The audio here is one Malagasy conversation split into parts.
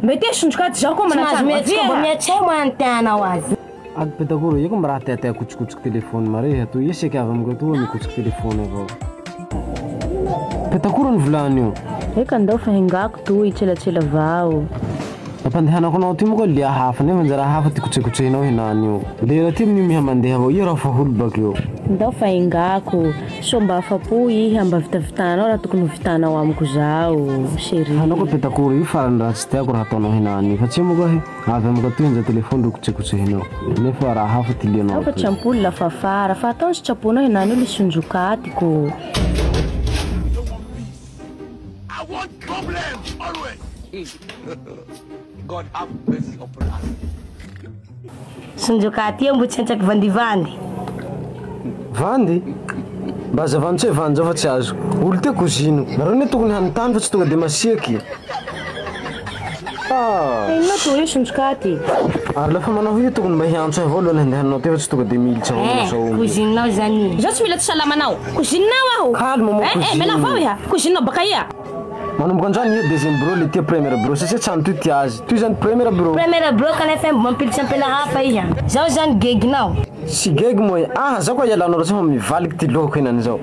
mety sondrokady zao koa mety mba miatsay mo antana azy ady petakoro eko mba raha tiatia kotsikotsiky telefony mare ato isaka avy amiko ato mikotsiky telefony avao petakoro ny volany io eka andao fahingako to itselatsela vao ampandehanako anao ty moa lia hafa nefa njara hafa ty kotsekotsehinao hinany io lera ty minio miha mandeha avao io raha faholo bakeo ndao fahingako so mba afapo iha mba vitavitanao raha tokony vitanao amiko zao chéri anao koa petakoro io farany raha tsy tiako raha ataonao hinany fa tsy moa avy amiko ato inja telefony ro kotsekotsehinao nefa raha hafa ty lianao afa tsy ampoly lafa fara fa ataony sy tsaponao hinany io le sonjokatiko God have mercy upon us. Sonjokaty io mbo tsy antsaky vandivandy. Vandy? Mba zavany tsy vandy zao fa tsy azo. Olo te kozino. Nareo ne tokony hanontany fa tsy tonga de masiaky. Inona to io sonjokaty? Ary lafa manao io tokony mba hiantso avao aloha handehananao te fa tsy tonga de militsy avao zao. Kozininao zany. Zao tsy mila tsy salamanao. Kozininao aho. Calme mo kozino. Mela vao iha. Kozininao baka ia. Manomboka andrany io deuxième bureau le tia premier bureau satria tsany ty azy ty zany premier bureau kanefa mampilitsy ampela hafa iha zao zany geginao sy gegy moa zao koa ialanao raha fa mivaliky ty lohako henany zao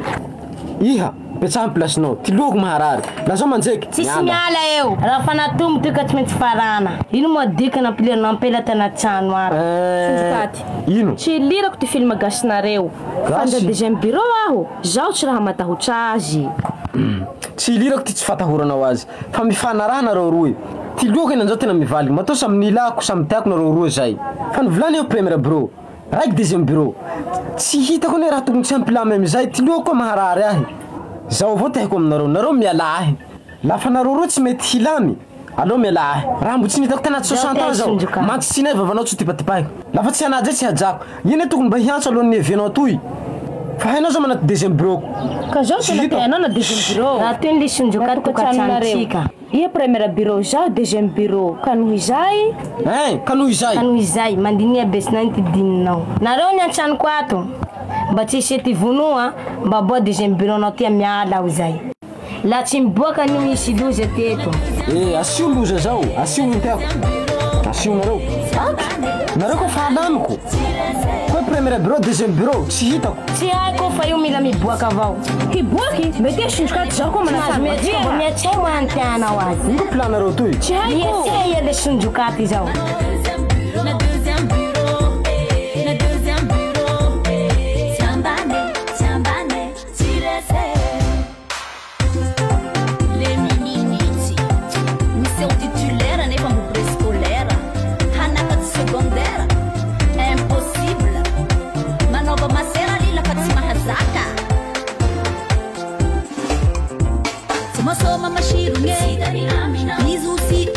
iha petsaha ny placenao ty lohako maharary la zao manjeky tsisy miala eo raha fanatomo ty ka tsy maintsy farana ino moa dikana ampilenao ampela tana trano ary sonjokaty ino tsy lirako ty film gasinareo fanda deuxième bureau aho zao tsy raha matahotra azy tsy lirako ty tsy fatahoranao azy fa mifanaraha nareo roe ty lohako henan'izao tena mivaliky matao samy nilako samy tiako nareo roe zay fa nivolany eo premier bureau raiky deuxième bureau tsy hitako ne raha tokony tsy ampilamy amizay ty lohako koa maharary ahy zao avao tehako aminareo miala ahy lafa nareo roe tsy mety hilamy allo miala ahy raha mbo tsy nitako tanaty 60 ans zao maty sinay vavanao tsy tipatipahiko lafa tsy hanaja tsy hajako ino tokony mba hiantso alohan'ny evianao toy fa hainao zao manaty deuxième bureau ka zao tena tianao na deuxième bureau raha toy ny sonjokaty tokatranonareo ia premier bureau zao deuxième bureau ka noho izay ka noho izay mandinia besinany ty dininao nareo ny antranoko ato mba tsy sety vonoa mba boa deuxième bureau nao tia miala aho zay la tsy miboaka no misy loza teto asio loza zao asio inteko asio nareo ko fahalamiko koa premier bureau deuxième bureau tsy hitako tsy haiko fa io mila miboaka avao hiboaky mety sonjokaty zao koa mba miatsay mo antianao azy ino planareo toy tsy haiko miatsay le sonjokaty zao Masoma mashiru nge Izu si